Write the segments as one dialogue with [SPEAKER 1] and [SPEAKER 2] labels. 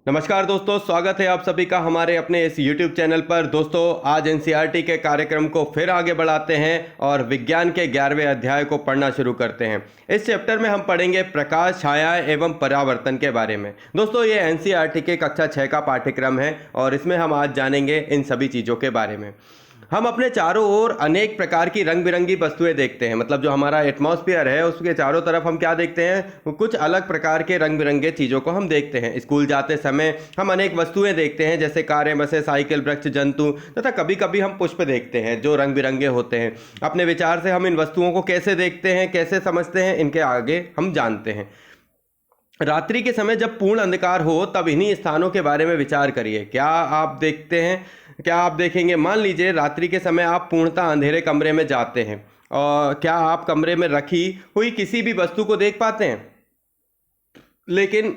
[SPEAKER 1] नमस्कार दोस्तों, स्वागत है आप सभी का हमारे अपने इस YouTube चैनल पर। दोस्तों, आज एनसीईआरटी के कार्यक्रम को फिर आगे बढ़ाते हैं और विज्ञान के 11वें अध्याय को पढ़ना शुरू करते हैं। इस चैप्टर में हम पढ़ेंगे प्रकाश, छाया एवं परावर्तन के बारे में। दोस्तों, ये एनसीईआरटी के कक्षा 6 का पाठ्यक्रम है और इसमें हम आज जानेंगे इन सभी चीज़ों के बारे में। हम अपने चारों ओर अनेक प्रकार की रंग बिरंगी वस्तुएं देखते हैं। मतलब जो हमारा एटमॉस्फेयर है उसके चारों तरफ हम क्या देखते हैं, कुछ अलग प्रकार के रंग बिरंगे चीज़ों को हम देखते हैं। स्कूल जाते समय हम अनेक वस्तुएं देखते हैं, जैसे कारें, बसें, साइकिल, वृक्ष, जंतु तथा कभी कभी हम पुष्प देखते हैं जो रंग बिरंगे होते हैं। अपने विचार से हम इन वस्तुओं को कैसे देखते हैं, कैसे समझते हैं, इनके आगे हम जानते हैं। रात्रि के समय जब पूर्ण अंधकार हो तब इन्हीं स्थानों के बारे में विचार करिए। क्या आप देखेंगे? मान लीजिए रात्रि के समय आप पूर्णतः अंधेरे कमरे में जाते हैं और क्या आप कमरे में रखी हुई किसी भी वस्तु को देख पाते हैं? लेकिन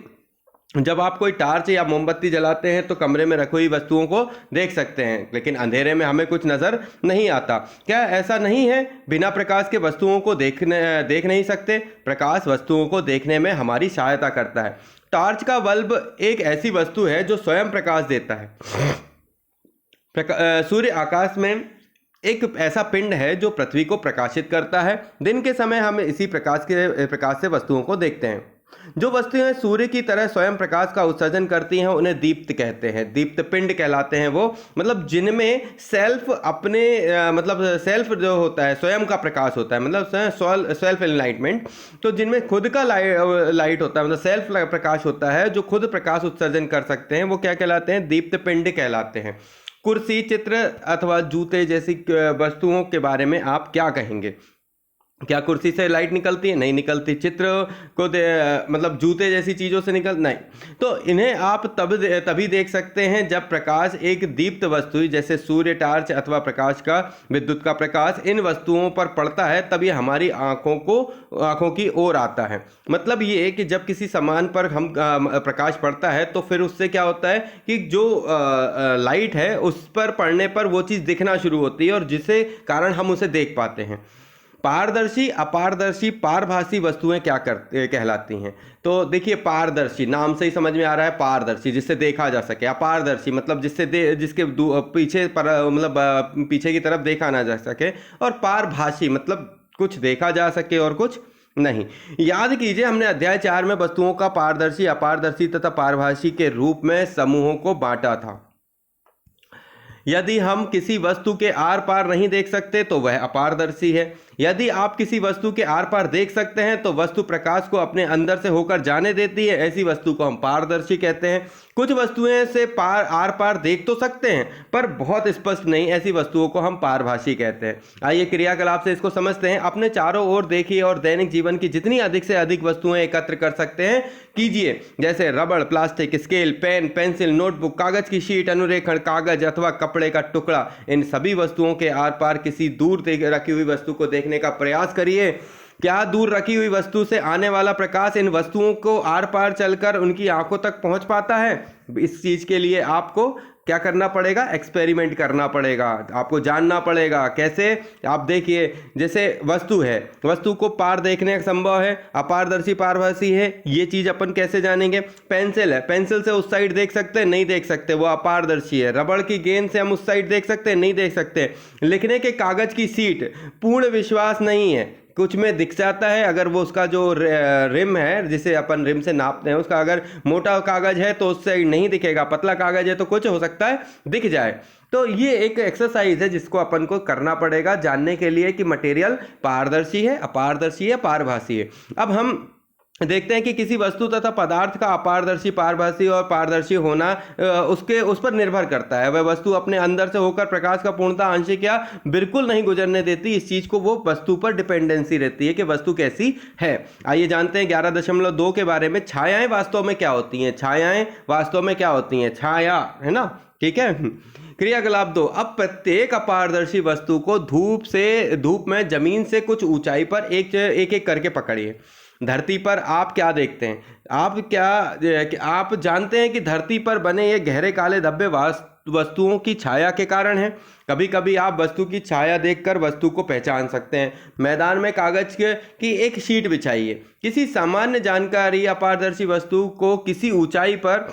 [SPEAKER 1] जब आप कोई टार्च या मोमबत्ती जलाते हैं तो कमरे में रखी हुई वस्तुओं को देख सकते हैं, लेकिन अंधेरे में हमें कुछ नज़र नहीं आता। क्या ऐसा नहीं है? बिना प्रकाश के वस्तुओं को देख नहीं सकते। प्रकाश वस्तुओं को देखने में हमारी सहायता करता है। टार्च का बल्ब एक ऐसी वस्तु है जो स्वयं प्रकाश देता है। सूर्य आकाश में एक ऐसा पिंड है जो पृथ्वी को प्रकाशित करता है। दिन के समय हम इसी प्रकाश से वस्तुओं को देखते हैं। जो वस्तुएं सूर्य की तरह स्वयं प्रकाश का उत्सर्जन करती हैं उन्हें दीप्त कहते हैं। दीप्त पिंड कहलाते हैं वो, मतलब जिनमें सेल्फ जो होता है, स्वयं का प्रकाश होता है, मतलब सेल्फ एनलाइटमेंट। तो जिनमें खुद का लाइट होता है, मतलब सेल्फ प्रकाश होता है, जो खुद प्रकाश उत्सर्जन कर सकते हैं, वो क्या कहलाते हैं? दीप्त पिंड कहलाते हैं। कुर्सी, चित्र अथवा जूते जैसी वस्तुओं के बारे में आप क्या कहेंगे? क्या कुर्सी से लाइट निकलती है? नहीं निकलती। चित्र को मतलब जूते जैसी चीज़ों से नहीं। तो इन्हें आप तभी देख सकते हैं जब प्रकाश एक दीप्त वस्तु जैसे सूर्य, टार्च अथवा विद्युत का प्रकाश इन वस्तुओं पर पड़ता है, तब ये हमारी आँखों की ओर आता है। मतलब ये कि जब किसी सामान पर हम प्रकाश पड़ता है तो फिर उससे क्या होता है कि जो लाइट है उस पर पड़ने पर वो चीज़ दिखना शुरू होती है और जिससे कारण हम उसे देख पाते हैं। पारदर्शी, अपारदर्शी, पारभासी वस्तुएं क्या कहलाती हैं? तो देखिए, पारदर्शी नाम से ही समझ में आ रहा है, पारदर्शी जिससे देखा जा सके। अपारदर्शी मतलब जिसके पीछे पीछे की तरफ देखा ना जा सके। और पारभासी मतलब कुछ देखा जा सके और कुछ नहीं। याद कीजिए, हमने अध्याय 4 में वस्तुओं का पारदर्शी, अपारदर्शी तथा पारभासी के रूप में समूहों को बांटा था। यदि हम किसी वस्तु के आर पार नहीं देख सकते तो वह अपारदर्शी है। यदि आप किसी वस्तु के आर पार देख सकते हैं तो वस्तु प्रकाश को अपने अंदर से होकर जाने देती है, ऐसी वस्तु को हम पारदर्शी कहते हैं। कुछ वस्तुएं से आर पार देख तो सकते हैं पर बहुत स्पष्ट नहीं, ऐसी वस्तुओं को हम पारभासी कहते हैं। आइए क्रियाकलाप से इसको समझते हैं। अपने चारों ओर देखिए और दैनिक जीवन की जितनी अधिक से अधिक वस्तुएं एकत्र कर सकते हैं कीजिए, जैसे रबड़, plastic, scale, pen, pencil, notebook, कागज की शीट, अनुरेखण कागज अथवा कपड़े का टुकड़ा। इन सभी वस्तुओं के आर पार किसी दूर रखी हुई वस्तु को देखने का प्रयास करिए। क्या दूर रखी हुई वस्तु से आने वाला प्रकाश इन वस्तुओं को आर पार चलकर उनकी आंखों तक पहुंच पाता है? इस चीज के लिए आपको क्या करना पड़ेगा? एक्सपेरिमेंट करना पड़ेगा, आपको जानना पड़ेगा। कैसे? आप देखिए, जैसे वस्तु है, वस्तु को पार देखने संभव है, अपारदर्शी, पारभासी है, ये चीज अपन कैसे जानेंगे? पेंसिल है, पेंसिल से उस साइड देख सकते हैं? नहीं देख सकते, वो अपारदर्शी है। रबड़ की गेंद से हम उस साइड देख सकते हैं? नहीं देख सकते। लिखने के कागज की सीट, पूर्ण विश्वास नहीं है, कुछ में दिख जाता है। अगर वो उसका जो रिम है, जिसे अपन रिम से नापते हैं, उसका अगर मोटा कागज है तो उससे नहीं दिखेगा, पतला कागज है तो कुछ हो सकता है दिख जाए। तो ये एक एक्सरसाइज है जिसको अपन को करना पड़ेगा जानने के लिए कि मटेरियल पारदर्शी है, अपारदर्शी है, पारभासी है। अब हम देखते हैं कि किसी वस्तु तथा पदार्थ का अपारदर्शी, पारभासी और पारदर्शी होना उस पर निर्भर करता है। वह वस्तु अपने अंदर से होकर प्रकाश का पूर्णतः आंशिक या बिल्कुल नहीं गुजरने देती। इस चीज को वो वस्तु पर डिपेंडेंसी रहती है कि वस्तु कैसी है। आइए जानते हैं 11.2 के बारे में। छायाएं वास्तव में क्या होती हैं? छायाएं वास्तव में क्या होती हैं? छाया है ना, ठीक है। क्रियाकलाप 2। अब प्रत्येक अपारदर्शी वस्तु को धूप में जमीन से कुछ ऊंचाई पर एक करके पकड़िए। धरती पर आप क्या देखते हैं? आप जानते हैं कि धरती पर बने ये गहरे काले धब्बे वस्तुओं की छाया के कारण है। कभी कभी आप वस्तु की छाया देखकर वस्तु को पहचान सकते हैं। मैदान में कागज की एक शीट बिछाइए। किसी सामान्य जानकारी अपारदर्शी वस्तु को किसी ऊंचाई पर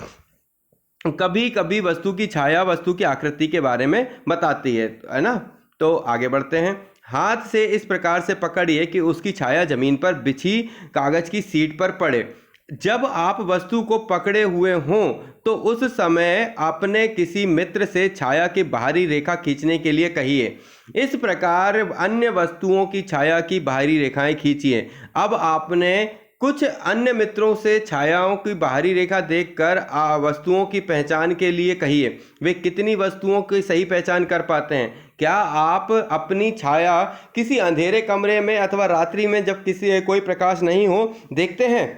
[SPEAKER 1] कभी कभी वस्तु की छाया वस्तु की आकृति के बारे में बताती है ना। तो आगे बढ़ते हैं। हाथ से इस प्रकार से पकड़िए कि उसकी छाया जमीन पर बिछी कागज की सीट पर पड़े। जब आप वस्तु को पकड़े हुए हों तो उस समय अपने किसी मित्र से छाया की बाहरी रेखा खींचने के लिए कहिए। इस प्रकार अन्य वस्तुओं की छाया की बाहरी रेखाएं खींचिए। अब आपने कुछ अन्य मित्रों से छायाओं की बाहरी रेखा देखकर वस्तुओं की पहचान के लिए कहिए। वे कितनी वस्तुओं की सही पहचान कर पाते हैं? क्या आप अपनी छाया किसी अंधेरे कमरे में अथवा रात्रि में जब किसी कोई प्रकाश नहीं हो देखते हैं?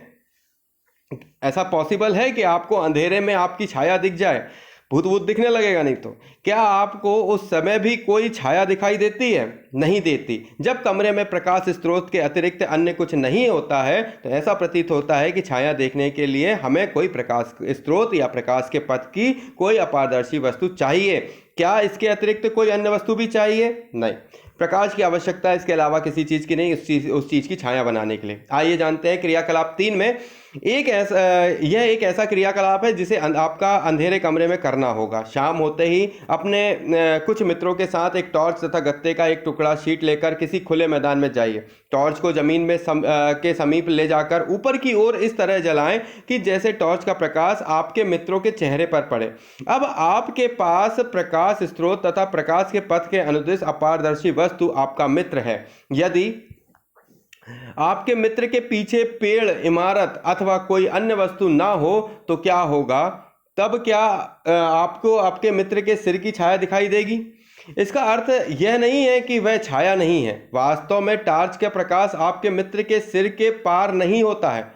[SPEAKER 1] ऐसा पॉसिबल है कि आपको अंधेरे में आपकी छाया दिख जाए? भूत भूत दिखने लगेगा नहीं तो। क्या आपको उस समय भी कोई छाया दिखाई देती है? नहीं देती। जब कमरे में प्रकाश स्रोत के अतिरिक्त अन्य कुछ नहीं होता है तो ऐसा प्रतीत होता है कि छाया देखने के लिए हमें कोई प्रकाश स्रोत या प्रकाश के पथ की कोई अपारदर्शी वस्तु चाहिए। क्या इसके अतिरिक्त कोई अन्य वस्तु भी चाहिए? नहीं। प्रकाश की आवश्यकता इसके अलावा किसी चीज़ की नहीं, उस चीज़ की छाया बनाने के लिए। आइए जानते हैं क्रियाकलाप 3 में यह एक ऐसा क्रियाकलाप है जिसे आपका अंधेरे कमरे में करना होगा। शाम होते ही अपने कुछ मित्रों के साथ एक टॉर्च तथा गत्ते का एक टुकड़ा शीट लेकर किसी खुले मैदान में जाइए। टॉर्च को जमीन में के समीप ले जाकर ऊपर की ओर इस तरह जलाएं कि जैसे टॉर्च का प्रकाश आपके मित्रों के चेहरे पर पड़े। अब आपके पास प्रकाश स्रोत तथा प्रकाश के पथ के अनुदिश अपारदर्शी वस्तु आपका मित्र है। यदि आपके मित्र के पीछे पेड़, इमारत अथवा कोई अन्य वस्तु ना हो तो क्या होगा? तब क्या आपको आपके मित्र के सिर की छाया दिखाई देगी? इसका अर्थ यह नहीं है कि वह छाया नहीं है। वास्तव में टॉर्च का प्रकाश आपके मित्र के सिर के पार नहीं होता है।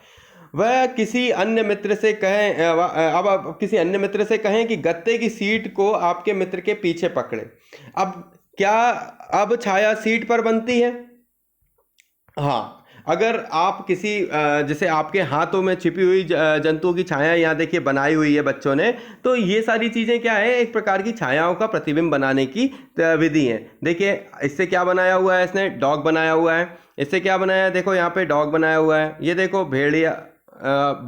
[SPEAKER 1] वह किसी अन्य मित्र से कहें अब आप किसी अन्य मित्र से कहें कि गत्ते की सीट को आपके मित्र के पीछे पकड़े। अब क्या अब छाया सीट पर बनती है? हाँ। अगर आप किसी जैसे आपके हाथों में छिपी हुई जंतुओं की छाया यहाँ देखिए बनाई हुई है बच्चों ने, तो ये सारी चीज़ें क्या है? एक प्रकार की छायाओं का प्रतिबिंब बनाने की विधि है। देखिए इससे क्या बनाया हुआ है, इसने डॉग बनाया हुआ है। इससे क्या बनाया है? देखो यहाँ पे डॉग बनाया हुआ है। ये देखो भेड़िया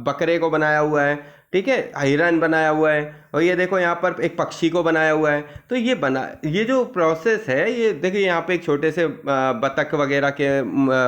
[SPEAKER 1] बकरे को बनाया हुआ है, ठीक है, हिरन बनाया हुआ है। और ये देखो यहाँ पर एक पक्षी को बनाया हुआ है। तो ये जो प्रोसेस है, ये देखिए यहाँ पे एक छोटे से बतख वगैरह के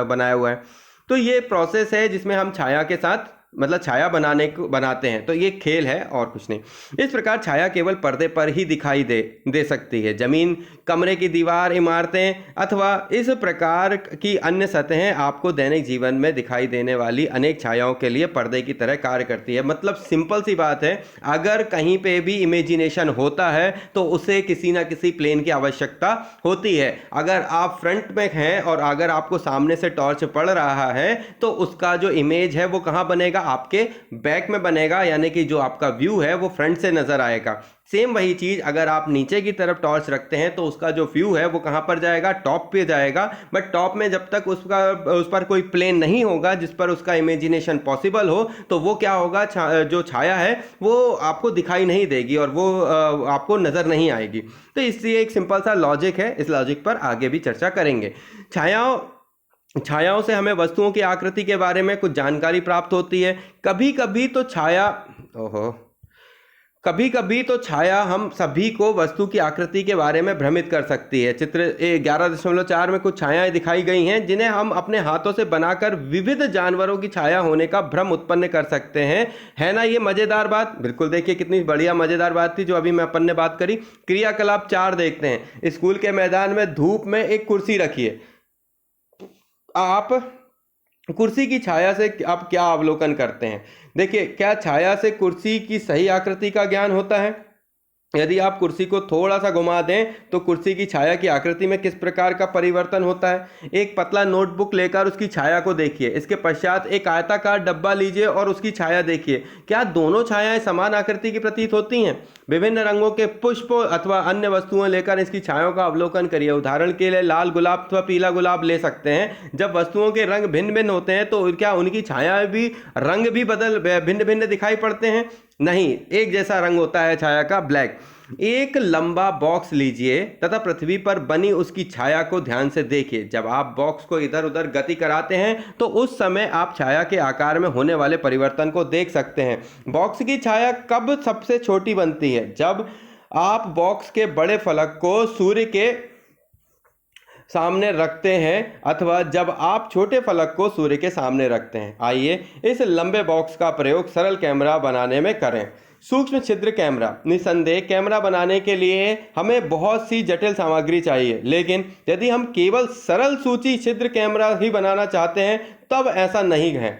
[SPEAKER 1] बनाया हुआ है। तो ये प्रोसेस है जिसमें हम छाया के साथ मतलब छाया बनाते हैं। तो ये खेल है और कुछ नहीं। इस प्रकार छाया केवल पर्दे पर ही दिखाई दे सकती है। जमीन, कमरे की दीवार, इमारतें अथवा इस प्रकार की अन्य सतहें आपको दैनिक जीवन में दिखाई देने वाली अनेक छायाओं के लिए पर्दे की तरह कार्य करती है। मतलब सिंपल सी बात है, अगर कहीं पे भी इमेजिनेशन होता है तो उसे किसी ना किसी प्लेन की आवश्यकता होती है। अगर आप फ्रंट में हैं और अगर आपको सामने से टॉर्च पड़ रहा है तो उसका जो इमेज है वो कहाँ बनेगा? आपके बैक में बनेगा, यानी कि जो आपका व्यू है वो फ्रंट से नजर आएगा। सेम वही चीज अगर आप नीचे की तरफ टॉर्च रखते हैं तो उसका जो व्यू है वो कहां पर जाएगा? टॉप पे जाएगा। बट टॉप में जब तक उस पर कोई प्लेन नहीं होगा जिस पर उसका इमेजिनेशन पॉसिबल हो तो वो क्या होगा? जो छाया है वो आपको दिखाई नहीं देगी और वो आपको नजर नहीं आएगी। तो इसलिए एक सिंपल सा लॉजिक है, इस लॉजिक पर आगे भी चर्चा करेंगे। छायाओं से हमें वस्तुओं की आकृति के बारे में कुछ जानकारी प्राप्त होती है। कभी कभी तो छाया हम सभी को वस्तु की आकृति के बारे में भ्रमित कर सकती है। चित्र 11.4 में कुछ छायाएं दिखाई गई हैं जिन्हें हम अपने हाथों से बनाकर विविध जानवरों की छाया होने का भ्रम उत्पन्न कर सकते हैं। है ना ये मजेदार बात? बिल्कुल, देखिए कितनी बढ़िया मजेदार बात थी जो अभी मैं अपन ने बात करी। क्रियाकलाप 4 देखते हैं। स्कूल के मैदान में धूप में एक कुर्सी रखिए। आप कुर्सी की छाया से आप क्या अवलोकन करते हैं? देखिए, क्या छाया से कुर्सी की सही आकृति का ज्ञान होता है? यदि आप कुर्सी को थोड़ा सा घुमा दें तो कुर्सी की छाया की आकृति में किस प्रकार का परिवर्तन होता है? एक पतला नोटबुक लेकर उसकी छाया को देखिए। इसके पश्चात एक आयताकार डब्बा लीजिए और उसकी छाया देखिए। क्या दोनों छायाएं समान आकृति की प्रतीत होती हैं? विभिन्न रंगों के पुष्प अथवा अन्य वस्तुएं लेकर इसकी छायाओं का अवलोकन करिए। उदाहरण के लिए लाल गुलाब अथवा पीला गुलाब ले सकते हैं। जब वस्तुओं के रंग भिन्न भिन्न होते हैं तो क्या उनकी छाया भी रंग भी भिन्न भिन्न दिखाई पड़ते हैं? नहीं, एक जैसा रंग होता है छाया का, ब्लैक। एक लंबा बॉक्स लीजिए तथा पृथ्वी पर बनी उसकी छाया को ध्यान से देखिए। जब आप बॉक्स को इधर उधर गति कराते हैं तो उस समय आप छाया के आकार में होने वाले परिवर्तन को देख सकते हैं। बॉक्स की छाया कब सबसे छोटी बनती है? जब आप बॉक्स के बड़े फलक को सूर्य के सामने रखते हैं अथवा जब आप छोटे फलक को सूर्य के सामने रखते हैं। आइए इस लंबे बॉक्स का प्रयोग सरल कैमरा बनाने में करें। सूक्ष्म छिद्र कैमरा। निसंदेह कैमरा बनाने के लिए हमें बहुत सी जटिल सामग्री चाहिए, लेकिन यदि हम केवल सरल सूची छिद्र कैमरा ही बनाना चाहते हैं तब ऐसा नहीं है।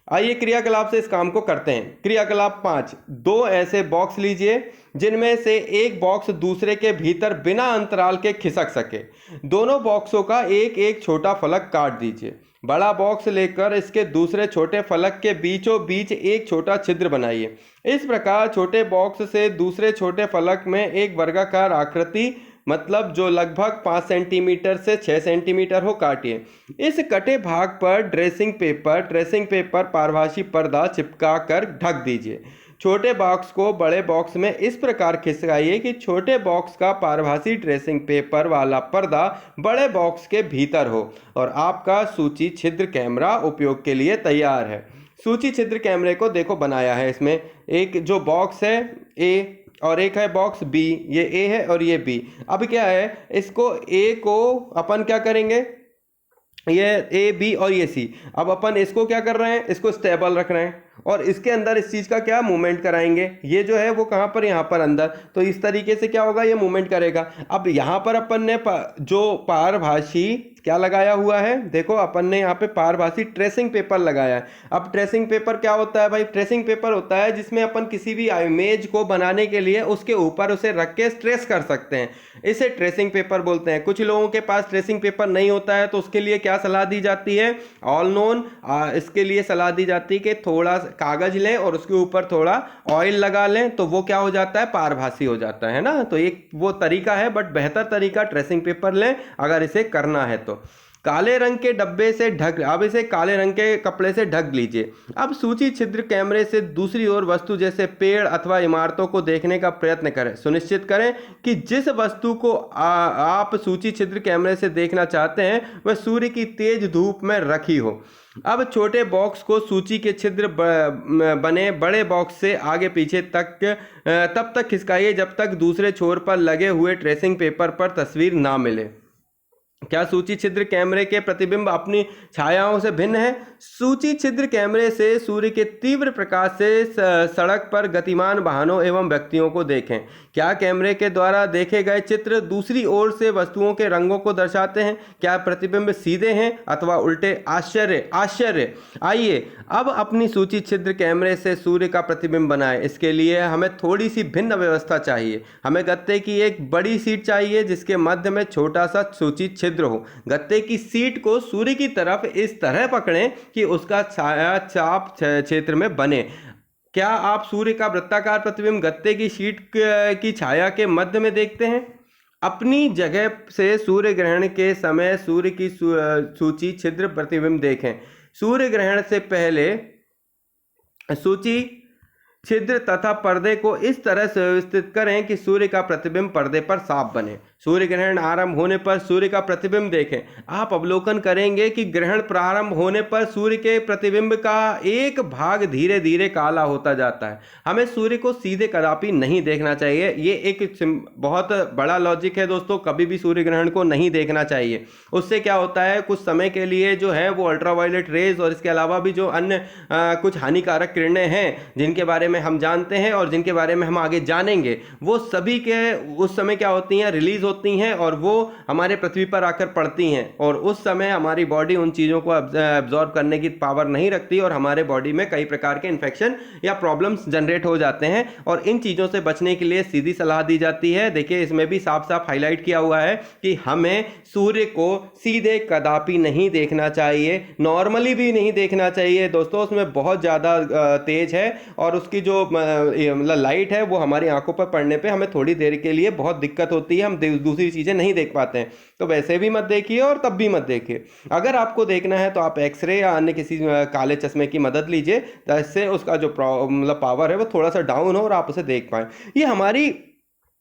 [SPEAKER 1] आइए क्रियाकलाप से इस काम को करते हैं। क्रियाकलाप 5। 2 ऐसे बॉक्स लीजिए जिनमें से एक बॉक्स दूसरे के भीतर बिना अंतराल के खिसक सके। दोनों बॉक्सों का एक एक छोटा फलक काट दीजिए। बड़ा बॉक्स लेकर इसके दूसरे छोटे फलक के बीचों बीच एक छोटा छिद्र बनाइए। इस प्रकार छोटे बॉक्स से दूसरे छोटे फलक में एक वर्गाकार आकृति, मतलब जो लगभग 5 सेंटीमीटर से 6 सेंटीमीटर हो, काटिए। इस कटे भाग पर ड्रेसिंग पेपर पारभासी पर्दा चिपका कर ढक दीजिए। छोटे बॉक्स को बड़े बॉक्स में इस प्रकार खिसकाइए कि छोटे बॉक्स का पारभासी ड्रेसिंग पेपर वाला पर्दा बड़े बॉक्स के भीतर हो और आपका सूची छिद्र कैमरा उपयोग के लिए तैयार है। सूची छिद्र कैमरे को देखो बनाया है। इसमें एक जो बॉक्स है ए और एक है बॉक्स बी, ये ए है और ये बी। अब क्या है, इसको ए को अपन क्या करेंगे, ये ए बी और ये सी। अब अपन इसको क्या कर रहे हैं, इसको स्टेबल रख रहे हैं और इसके अंदर इस चीज़ का क्या मूवमेंट कराएंगे। ये जो है वो कहाँ पर, यहाँ पर अंदर, तो इस तरीके से क्या होगा, ये मूवमेंट करेगा। अब यहाँ पर अपन ने जो पारभासी क्या लगाया हुआ है, देखो अपन ने यहाँ पे पारभासी ट्रेसिंग पेपर लगाया है। अब ट्रेसिंग पेपर क्या होता है भाई? ट्रेसिंग पेपर होता है जिसमें अपन किसी भी इमेज को बनाने के लिए उसके ऊपर उसे रख के ट्रेस कर सकते हैं, इसे ट्रेसिंग पेपर बोलते हैं। कुछ लोगों के पास ट्रेसिंग पेपर नहीं होता है तो उसके लिए क्या सलाह दी जाती है, ऑल नोन, इसके लिए सलाह दी जाती है कि थोड़ा कागज लें और उसके ऊपर थोड़ा ऑयल लगा लें तो वो क्या हो जाता है, पारभासी हो जाता है ना। तो एक वो तरीका है, बट बेहतर तरीका ट्रेसिंग पेपर लें अगर इसे करना है तो। काले रंग के डब्बे से ढक, अब इसे काले रंग के कपड़े से ढक लीजिए। अब सूची छिद्र कैमरे से दूसरी ओर वस्तु जैसे पेड़ अथवा इमारतों को देखने का प्रयत्न करें। सुनिश्चित करें कि जिस वस्तु को आप सूची छिद्र कैमरे से देखना चाहते हैं वह सूर्य की तेज धूप में रखी हो। अब छोटे बॉक्स को सूची के छिद्र बने बड़े बॉक्स से आगे पीछे तक तब तक खिसकाइए जब तक दूसरे छोर पर लगे हुए ट्रेसिंग पेपर पर तस्वीर ना मिले। क्या सूची छिद्र कैमरे के प्रतिबिंब अपनी छायाओं से भिन्न है? सूची छिद्र कैमरे से सूर्य के तीव्र प्रकाश से सड़क पर गतिमान वाहनों एवं व्यक्तियों को देखें। क्या कैमरे के द्वारा देखे गए चित्र दूसरी ओर से वस्तुओं के रंगों को दर्शाते हैं? क्या प्रतिबिंब सीधे हैं अथवा उल्टे? आश्चर्य। आइए अब अपनी सूची छिद्र कैमरे से सूर्य का प्रतिबिंब बनाएं। इसके लिए हमें थोड़ी सी भिन्न व्यवस्था चाहिए। हमें गत्ते की एक बड़ी सीट चाहिए जिसके मध्य में छोटा सा सूची छिद्र हो। गत्ते की सीट को सूर्य की तरफ इस तरह पकड़ें कि उसका छाया चाप क्षेत्र में बने। क्या आप सूर्य का वृत्ताकार प्रतिबिंब गत्ते की शीट की छाया के मध्य में देखते हैं? अपनी जगह से सूर्य ग्रहण के समय सूर्य की सूची छिद्र प्रतिबिंब देखें। सूर्य ग्रहण से पहले सूची छिद्र तथा पर्दे को इस तरह से व्यवस्थित करें कि सूर्य का प्रतिबिंब पर्दे पर साफ बने। सूर्य ग्रहण आरंभ होने पर सूर्य का प्रतिबिंब देखें। आप अवलोकन करेंगे कि ग्रहण प्रारंभ होने पर सूर्य के प्रतिबिंब का एक भाग धीरे धीरे काला होता जाता है। हमें सूर्य को सीधे कदापि नहीं देखना चाहिए। ये एक बहुत बड़ा लॉजिक है दोस्तों, कभी भी सूर्य ग्रहण को नहीं देखना चाहिए। उससे क्या होता है, कुछ समय के लिए जो है वो अल्ट्रावायलेट रेज और इसके अलावा भी जो अन्य कुछ हानिकारक किरणें हैं जिनके बारे में हम जानते हैं और जिनके बारे में हम आगे जानेंगे, वो सभी के उस समय क्या होती हैं, रिलीज होती हैं और वो हमारे पृथ्वी पर आकर पड़ती हैं और उस समय हमारी बॉडी उन चीज़ों को एब्जॉर्ब करने की पावर नहीं रखती और हमारे बॉडी में कई प्रकार के इन्फेक्शन या प्रॉब्लम्स जनरेट हो जाते हैं। और इन चीज़ों से बचने के लिए सीधी सलाह दी जाती है। देखिए इसमें भी साफ साफ हाईलाइट किया हुआ है कि हमें सूर्य को सीधे कदापि नहीं देखना चाहिए, नॉर्मली भी नहीं देखना चाहिए दोस्तों। उसमें बहुत ज़्यादा तेज है और उसकी की जो मतलब लाइट है वो हमारी आंखों पर पड़ने पे हमें थोड़ी देर के लिए बहुत दिक्कत होती है, हम दूसरी चीज़ें नहीं देख पाते हैं। तो वैसे भी मत देखिए और तब भी मत देखिए। अगर आपको देखना है तो आप एक्सरे या अन्य किसी काले चश्मे की मदद लीजिए, जिससे उसका जो मतलब पावर है वो थोड़ा सा डाउन हो और आप उसे देख पाएँ। ये हमारी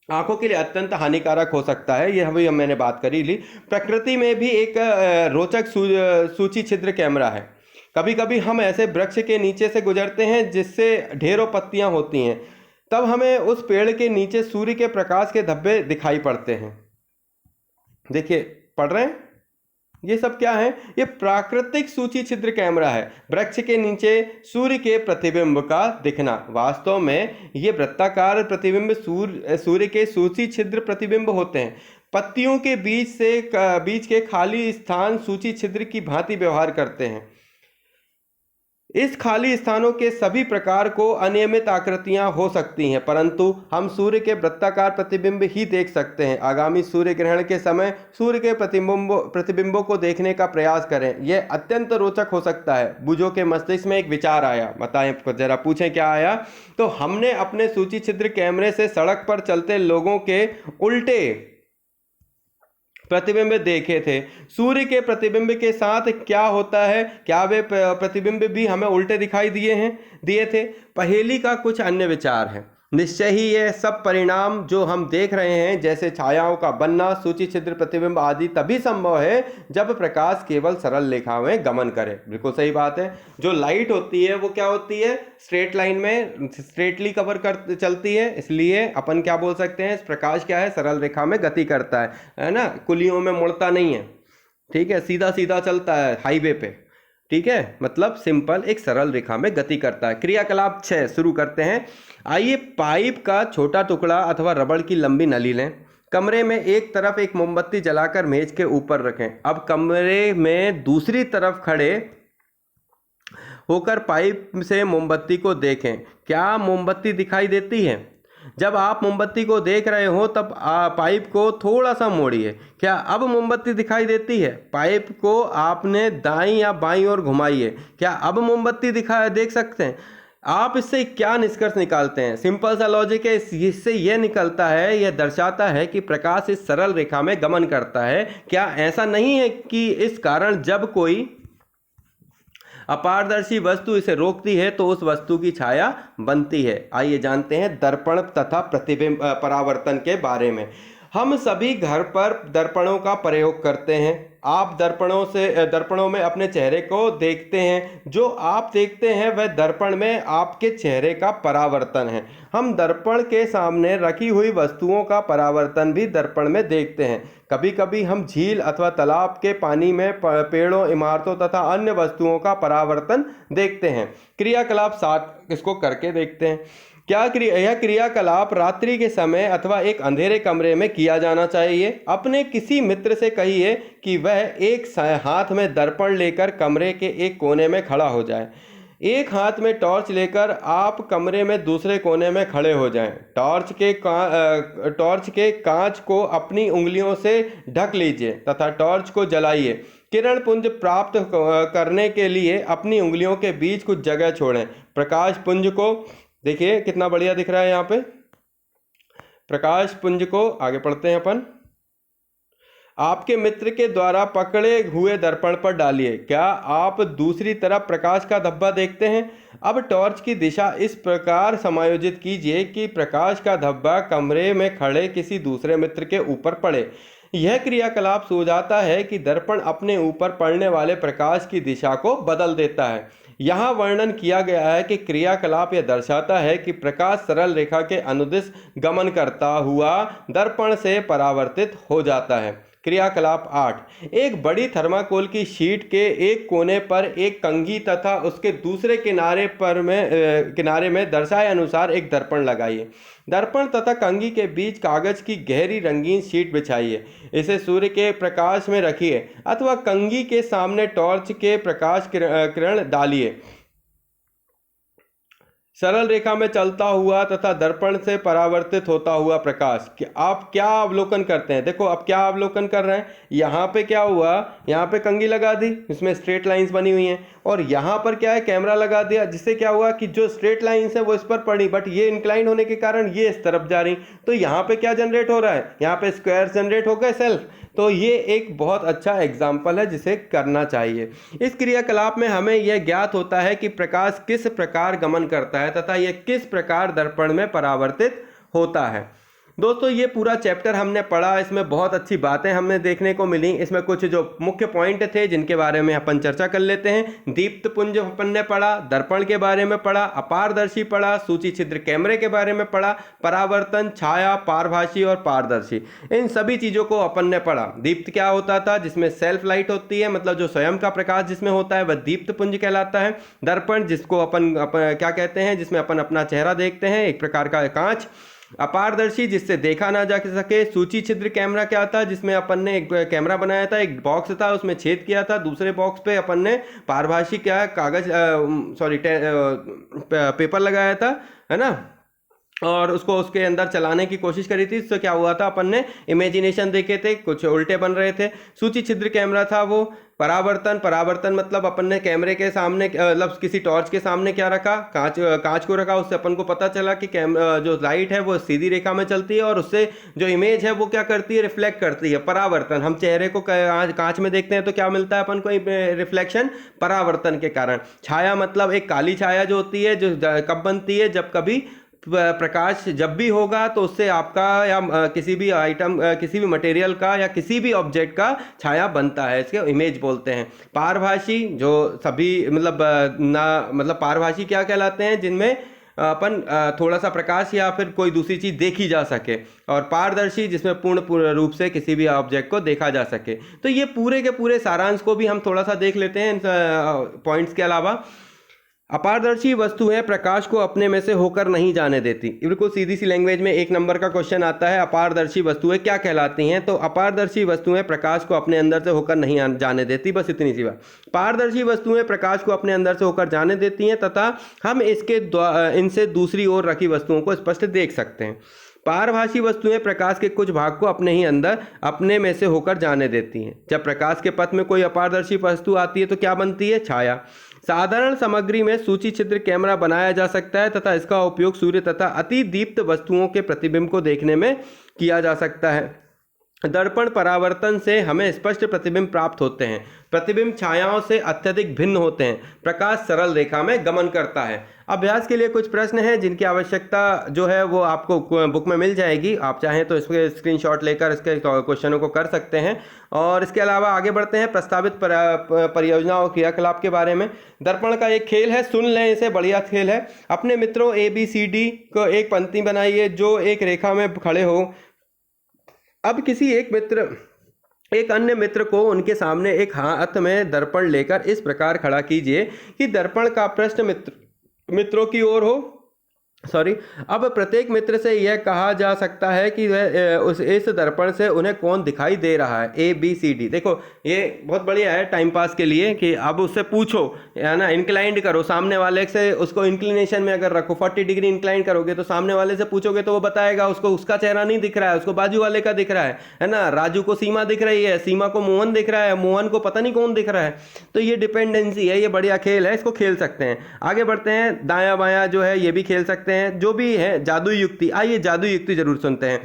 [SPEAKER 1] आंखों के लिए अत्यंत हानिकारक हो सकता है, ये अभी मैंने बात करी ली। प्रकृति में भी एक रोचक सूची छिद्र कैमरा है। कभी कभी हम ऐसे वृक्ष के नीचे से गुजरते हैं जिससे ढेरों पत्तियां होती हैं, तब हमें उस पेड़ के नीचे सूर्य के प्रकाश के धब्बे दिखाई पड़ते हैं। देखिए, पढ़ रहे हैं? ये सब क्या है? ये प्राकृतिक सूची छिद्र कैमरा है। वृक्ष के नीचे सूर्य के प्रतिबिंब का दिखना। वास्तव में ये वृत्ताकार प्रतिबिंब सूर्य के सूची छिद्र प्रतिबिंब होते हैं। पत्तियों के बीच के खाली स्थान सूची छिद्र की भांति व्यवहार करते हैं। इस खाली स्थानों के सभी प्रकार को अनियमित आकृतियां हो सकती हैं, परंतु हम सूर्य के वृत्ताकार प्रतिबिंब ही देख सकते हैं। आगामी सूर्य ग्रहण के समय सूर्य के प्रतिबिंबों को देखने का प्रयास करें, यह अत्यंत रोचक हो सकता है। बुझो के मस्तिष्क में एक विचार आया, बताएं जरा, पूछें क्या आया? तो हमने अपने सूची छिद्र कैमरे से सड़क पर चलते लोगों के उल्टे प्रतिबिंब देखे थे। सूर्य के प्रतिबिंब के साथ क्या होता है? क्या वे प्रतिबिंब भी हमें उल्टे दिखाई दिए थे? पहेली का कुछ अन्य विचार है। निश्चय ही ये सब परिणाम जो हम देख रहे हैं, जैसे छायाओं का बनना, सूची छिद्र प्रतिबिंब आदि, तभी संभव है जब प्रकाश केवल सरल रेखा में गमन करे। बिल्कुल सही बात है। जो लाइट होती है वो क्या होती है? स्ट्रेट लाइन में स्ट्रेटली कवर कर चलती है, इसलिए अपन क्या बोल सकते हैं? प्रकाश क्या है? सरल रेखा में गति करता है ना, कुलियों में मुड़ता नहीं है, ठीक है, सीधा सीधा चलता है हाईवे पे, ठीक है, मतलब सिंपल एक सरल रेखा में गति करता है। क्रियाकलाप 6 शुरू करते हैं। आइए, पाइप का छोटा टुकड़ा अथवा रबड़ की लंबी नली लें। कमरे में एक तरफ एक मोमबत्ती जलाकर मेज के ऊपर रखें। अब कमरे में दूसरी तरफ खड़े होकर पाइप से मोमबत्ती को देखें। क्या मोमबत्ती दिखाई देती है? जब आप मोमबत्ती को देख रहे हो तब पाइप को थोड़ा सा मोड़िए। क्या अब मोमबत्ती दिखाई देती है? पाइप को आपने दाईं या बाईं ओर घुमाइए। क्या अब मोमबत्ती देख सकते हैं? आप इससे क्या निष्कर्ष निकालते हैं? सिंपल सा लॉजिक है। इससे यह निकलता है, यह दर्शाता है कि प्रकाश इस सरल रेखा में गमन करता है। क्या ऐसा नहीं है कि इस कारण जब कोई अपारदर्शी वस्तु इसे रोकती है तो उस वस्तु की छाया बनती है? आइए जानते हैं दर्पण तथा प्रतिबिंब परावर्तन के बारे में। हम सभी घर पर दर्पणों का प्रयोग करते हैं। आप दर्पणों में अपने चेहरे को देखते हैं। जो आप देखते हैं वह दर्पण में आपके चेहरे का परावर्तन है। हम दर्पण के सामने रखी हुई वस्तुओं का परावर्तन भी दर्पण में देखते हैं। कभी कभी हम झील अथवा तालाब के पानी में पेड़ों, इमारतों तथा अन्य वस्तुओं का परावर्तन देखते हैं। क्रियाकलाप 7 इसको करके देखते हैं। यह क्रियाकलाप रात्रि के समय अथवा एक अंधेरे कमरे में किया जाना चाहिए। अपने किसी मित्र से कहिए कि वह एक हाथ में दर्पण लेकर कमरे के एक कोने में खड़ा हो जाए। एक हाथ में टॉर्च लेकर आप कमरे में दूसरे कोने में खड़े हो जाएं। टॉर्च के कांच को अपनी उंगलियों से ढक लीजिए तथा टॉर्च को जलाइए। किरण पुंज प्राप्त करने के लिए अपनी उंगलियों के बीच कुछ जगह छोड़ें। प्रकाश पुंज को देखिए कितना बढ़िया दिख रहा है यहाँ पे। प्रकाश पुंज को आगे पढ़ते हैं अपन। आपके मित्र के द्वारा पकड़े हुए दर्पण पर डालिए। क्या आप दूसरी तरफ प्रकाश का धब्बा देखते हैं? अब टॉर्च की दिशा इस प्रकार समायोजित कीजिए कि प्रकाश का धब्बा कमरे में खड़े किसी दूसरे मित्र के ऊपर पड़े। यह क्रियाकलाप सुझाता है कि दर्पण अपने ऊपर पड़ने वाले प्रकाश की दिशा को बदल देता है। यहाँ वर्णन किया गया है कि क्रियाकलाप यह दर्शाता है कि प्रकाश सरल रेखा के अनुदिश गमन करता हुआ दर्पण से परावर्तित हो जाता है। क्रियाकलाप 8, एक बड़ी थर्माकोल की शीट के एक कोने पर एक कंघी तथा उसके दूसरे किनारे में दर्शाए अनुसार एक दर्पण लगाइए। दर्पण तथा कंघी के बीच कागज की गहरी रंगीन शीट बिछाइए। इसे सूर्य के प्रकाश में रखिए अथवा कंघी के सामने टॉर्च के प्रकाश किरण डालिए। सरल रेखा में चलता हुआ तथा दर्पण से परावर्तित होता हुआ प्रकाश, आप क्या अवलोकन करते हैं? देखो अब क्या अवलोकन कर रहे हैं। यहाँ पे क्या हुआ, यहाँ पे कंघी लगा दी, इसमें स्ट्रेट लाइंस बनी हुई हैं। और यहाँ पर क्या है, कैमरा लगा दिया, जिससे क्या हुआ कि जो स्ट्रेट लाइंस है वो इस पर पड़ी, बट ये इंक्लाइन होने के कारण ये इस तरफ जा रही, तो यहाँ पे क्या जनरेट हो रहा है, यहाँ पे स्क्वायर जनरेट हो गए सेल्फ। तो ये एक बहुत अच्छा एग्जाम्पल है जिसे करना चाहिए। इस क्रियाकलाप में हमें यह ज्ञात होता है कि प्रकाश किस प्रकार गमन करता है तथा यह किस प्रकार दर्पण में परावर्तित होता है। दोस्तों ये पूरा चैप्टर हमने पढ़ा, इसमें बहुत अच्छी बातें हमें देखने को मिली। इसमें कुछ जो मुख्य पॉइंट थे जिनके बारे में अपन चर्चा कर लेते हैं। दीप्त पुंज अपन ने पढ़ा, दर्पण के बारे में पढ़ा, अपारदर्शी पढ़ा, सूची छिद्र कैमरे के बारे में पढ़ा, परावर्तन, छाया, पारभासी और पारदर्शी, इन सभी चीज़ों को अपन ने पढ़ा। दीप्त क्या होता था, जिसमें सेल्फ लाइट होती है, मतलब जो स्वयं का प्रकाश जिसमें होता है वह दीप्त पुंज कहलाता है। दर्पण जिसको अपन क्या कहते हैं, जिसमें अपन अपना चेहरा देखते हैं, एक प्रकार का कांच। अपारदर्शी जिससे देखा ना जा सके। सूची छिद्र कैमरा क्या था, जिसमें अपन ने एक कैमरा बनाया था, एक बॉक्स था उसमें छेद किया था, दूसरे बॉक्स पे अपन ने पारभासी क्या कागज पेपर लगाया था, है ना, और उसको उसके अंदर चलाने की कोशिश करी थी। इससे क्या हुआ था, अपन ने इमेजिनेशन देखे थे, कुछ उल्टे बन रहे थे। सूची छिद्र कैमरा था वो। परावर्तन मतलब अपन ने कैमरे के सामने मतलब किसी टॉर्च के सामने क्या रखा, कांच को रखा, उससे अपन को पता चला कि जो लाइट है वो सीधी रेखा में चलती है और उससे जो इमेज है वो क्या करती है, रिफ्लेक्ट करती है। परावर्तन, हम चेहरे को कांच में देखते हैं तो क्या मिलता है अपन को, रिफ्लेक्शन, परावर्तन के कारण। छाया मतलब एक काली छाया जो होती है, जो कब बनती है, जब कभी प्रकाश जब भी होगा तो उससे आपका या किसी भी आइटम, किसी भी मटेरियल का या किसी भी ऑब्जेक्ट का छाया बनता है, इसके इमेज बोलते हैं। पारभासी जो सभी मतलब पारभासी क्या कहलाते हैं, जिनमें अपन थोड़ा सा प्रकाश या फिर कोई दूसरी चीज देखी जा सके। और पारदर्शी जिसमें पूर्ण रूप से किसी भी ऑब्जेक्ट को देखा जा सके। तो ये पूरे के पूरे सारांश को भी हम थोड़ा सा देख लेते हैं पॉइंट्स के अलावा। अपारदर्शी वस्तुएं प्रकाश को अपने में से होकर नहीं जाने देती। बिल्कुल सीधी सी लैंग्वेज में 1 नंबर का क्वेश्चन आता है, अपारदर्शी वस्तुएं क्या कहलाती हैं। तो अपारदर्शी वस्तुएं प्रकाश को अपने अंदर से होकर नहीं जाने देती, बस इतनी सी बात। पारदर्शी वस्तुएं प्रकाश को अपने अंदर से होकर जाने देती हैं तथा हम इनसे दूसरी ओर रखी वस्तुओं को स्पष्ट देख सकते हैं। पारभासी वस्तुएं प्रकाश के कुछ भाग को अपने ही अंदर अपने में से होकर जाने देती हैं। जब प्रकाश के पथ में कोई अपारदर्शी वस्तु आती है तो क्या बनती है, छाया। साधारण सामग्री में सूची छिद्र कैमरा बनाया जा सकता है तथा इसका उपयोग सूर्य तथा अति दीप्त वस्तुओं के प्रतिबिंब को देखने में किया जा सकता है। दर्पण परावर्तन से हमें स्पष्ट प्रतिबिंब प्राप्त होते हैं। प्रतिबिंब छायाओं से अत्यधिक भिन्न होते हैं। प्रकाश सरल रेखा में गमन करता है। अभ्यास के लिए कुछ प्रश्न हैं जिनकी आवश्यकता जो है वो आपको बुक में मिल जाएगी। आप चाहें तो इसके स्क्रीनशॉट लेकर इसके क्वेश्चनों को कर सकते हैं। और इसके अलावा आगे बढ़ते हैं प्रस्तावित परियोजना और क्रियाकलाप के बारे में। दर्पण का एक खेल है, सुन लें इसे, बढ़िया खेल है। अपने मित्रों ABCD को एक पंक्ति बनाइए जो एक रेखा में खड़े हो। अब किसी एक अन्य मित्र को उनके सामने एक हाथ में दर्पण लेकर इस प्रकार खड़ा कीजिए कि दर्पण का पृष्ठ मित्रों की ओर हो। अब प्रत्येक मित्र से यह कहा जा सकता है कि वह इस दर्पण से उन्हें कौन दिखाई दे रहा है, ABCD। देखो ये बहुत बढ़िया है टाइम पास के लिए कि अब उससे पूछो, है ना, इंक्लाइंड करो सामने वाले से, उसको इंक्लिनेशन में अगर रखो, 40 डिग्री इंक्लाइन करोगे तो सामने वाले से पूछोगे तो वो बताएगा, उसको उसका चेहरा नहीं दिख रहा है, उसको बाजू वाले का दिख रहा है ना। राजू को सीमा दिख रही है, सीमा को मोहन दिख रहा है, मोहन को पता नहीं कौन दिख रहा है। तो ये डिपेंडेंसी है, ये बढ़िया खेल है, इसको खेल सकते हैं। आगे बढ़ते हैं, दायां बायां जो है ये भी खेल सकते हैं। जो भी है जादू युक्ति, आइए जादू युक्ति जरूर सुनते हैं।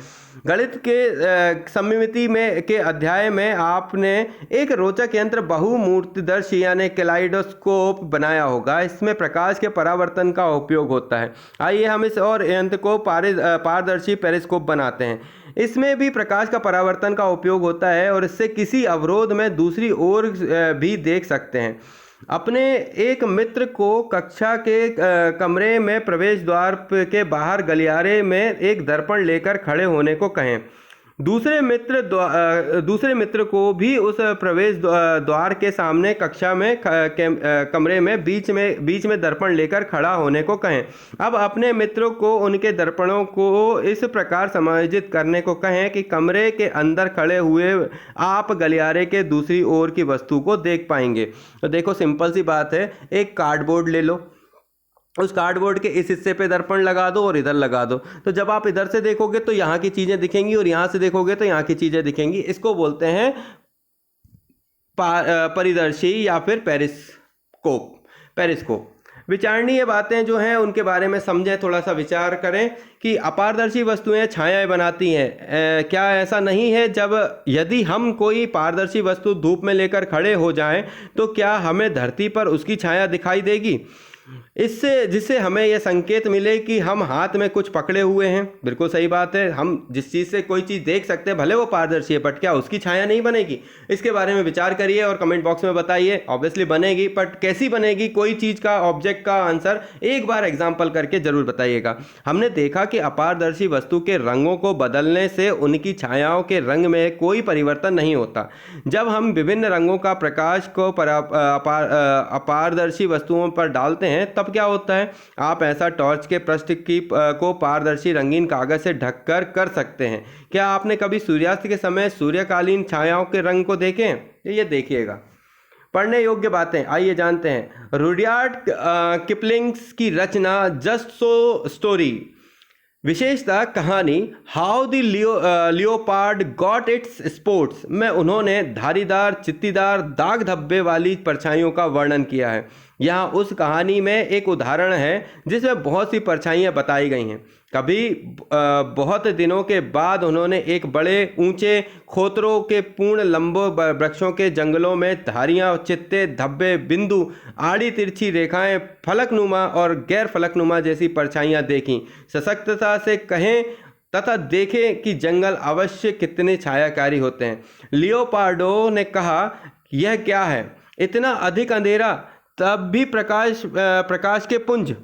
[SPEAKER 1] गणित के सममिति में के अध्याय में आपने एक रोचक यंत्र बहुमूर्तिदर्शी यानी कैलाइडोस्कोप बनाया होगा। इसमें प्रकाश के परावर्तन का उपयोग होता है। आइए हम इस और यंत्र को पारदर्शी पेरिस्कोप बनाते हैं। इसमें भी प्रकाश का परावर्तन का उपयोग होता है और इससे किसी अवरोध में दूसरी ओर भी देख सकते हैं। अपने एक मित्र को कक्षा के कमरे में प्रवेश द्वार के बाहर गलियारे में एक दर्पण लेकर खड़े होने को कहें। दूसरे मित्र को भी उस प्रवेश द्वार के सामने कक्षा में कमरे में बीच में दर्पण लेकर खड़ा होने को कहें। अब अपने मित्रों को उनके दर्पणों को इस प्रकार समायोजित करने को कहें कि कमरे के अंदर खड़े हुए आप गलियारे के दूसरी ओर की वस्तु को देख पाएंगे। तो देखो सिंपल सी बात है, एक कार्डबोर्ड ले लो, उस कार्डबोर्ड के इस हिस्से पे दर्पण लगा दो और इधर लगा दो। तो जब आप इधर से देखोगे तो यहाँ की चीज़ें दिखेंगी और यहाँ से देखोगे तो यहाँ की चीज़ें दिखेंगी। इसको बोलते हैं परिदर्शी या फिर पेरिस्कोप। पेरिस्कोप। विचारणीय बातें जो हैं उनके बारे में समझें, थोड़ा सा विचार करें कि अपारदर्शी वस्तुएं छायाएं बनाती हैं। क्या ऐसा नहीं है जब यदि हम कोई पारदर्शी वस्तु धूप में लेकर खड़े हो जाएं तो क्या हमें धरती पर उसकी छाया दिखाई देगी, इससे जिससे हमें यह संकेत मिले कि हम हाथ में कुछ पकड़े हुए हैं। बिल्कुल सही बात है, हम जिस चीज़ से कोई चीज़ देख सकते हैं भले वो पारदर्शी है, बट क्या उसकी छाया नहीं बनेगी? इसके बारे में विचार करिए और कमेंट बॉक्स में बताइए। ऑब्वियसली बनेगी, बट कैसी बनेगी? कोई चीज़ का ऑब्जेक्ट का आंसर एक बार एग्जाम्पल करके जरूर बताइएगा। हमने देखा कि अपारदर्शी वस्तु के रंगों को बदलने से उनकी छायाओं के रंग में कोई परिवर्तन नहीं होता। जब हम विभिन्न रंगों का प्रकाश को अपारदर्शी वस्तुओं पर डालते हैं तब क्या होता है? आप ऐसा टॉर्च के पृष्ठ को पारदर्शी रंगीन कागज से ढककर कर सकते हैं। क्या आपने कभी सूर्यास्त के समय सूर्यकालीन छायाओं के रंग को देखे हैं? ये देखिएगा। पढ़ने योग्य बातें आइए जानते हैं। रुडयार्ड किपलिंग्स की रचना जस्ट सो स्टोरी, विशेषता कहानी how the leopard got its sports में उन्होंने धारीदार चित्तीदार दाग धब्बे वाली परछाइयों का वर्णन किया है। यहाँ उस कहानी में एक उदाहरण है जिसमें बहुत सी परछाइयाँ बताई गई हैं। कभी बहुत दिनों के बाद उन्होंने एक बड़े ऊंचे खोतरों के पूर्ण लंबो वृक्षों के जंगलों में धारियाँ, चित्ते, धब्बे, बिंदु, आड़ी तिरछी रेखाएं, फलकनुमा और गैर फलकनुमा जैसी परछाइयाँ देखीं। सशक्तता से कहें तथा देखें कि जंगल अवश्य कितने छायाकारी होते हैं। लियोपार्डो ने कहा, यह क्या है? इतना अधिक अंधेरा, तब भी प्रकाश के पुंज।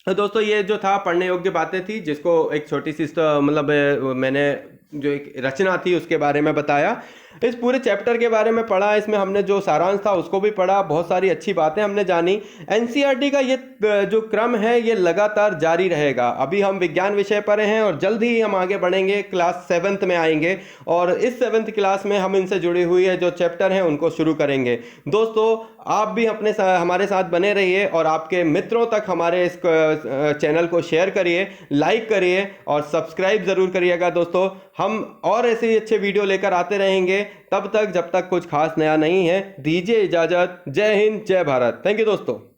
[SPEAKER 1] तो दोस्तों ये जो था पढ़ने योग्य बातें थी, जिसको एक छोटी सी मतलब मैंने जो एक रचना थी उसके बारे में बताया। इस पूरे चैप्टर के बारे में पढ़ा, इसमें हमने जो सारांश था उसको भी पढ़ा, बहुत सारी अच्छी बातें हमने जानी। एनसीईआरटी का ये जो क्रम है ये लगातार जारी रहेगा। अभी हम विज्ञान विषय पर हैं और जल्द ही हम आगे बढ़ेंगे, क्लास 7th में आएंगे और इस 7th क्लास में हम इनसे जुड़ी हुई है जो चैप्टर हैं उनको शुरू करेंगे। दोस्तों आप भी हमारे साथ बने रहिए और आपके मित्रों तक हमारे इस चैनल को शेयर करिए, लाइक करिए और सब्सक्राइब ज़रूर करिएगा। दोस्तों हम और ऐसे ही अच्छे वीडियो लेकर आते रहेंगे, तब तक जब तक कुछ खास नया नहीं है। दीजिए इजाज़त। जय हिंद, जय भारत। थैंक यू दोस्तों।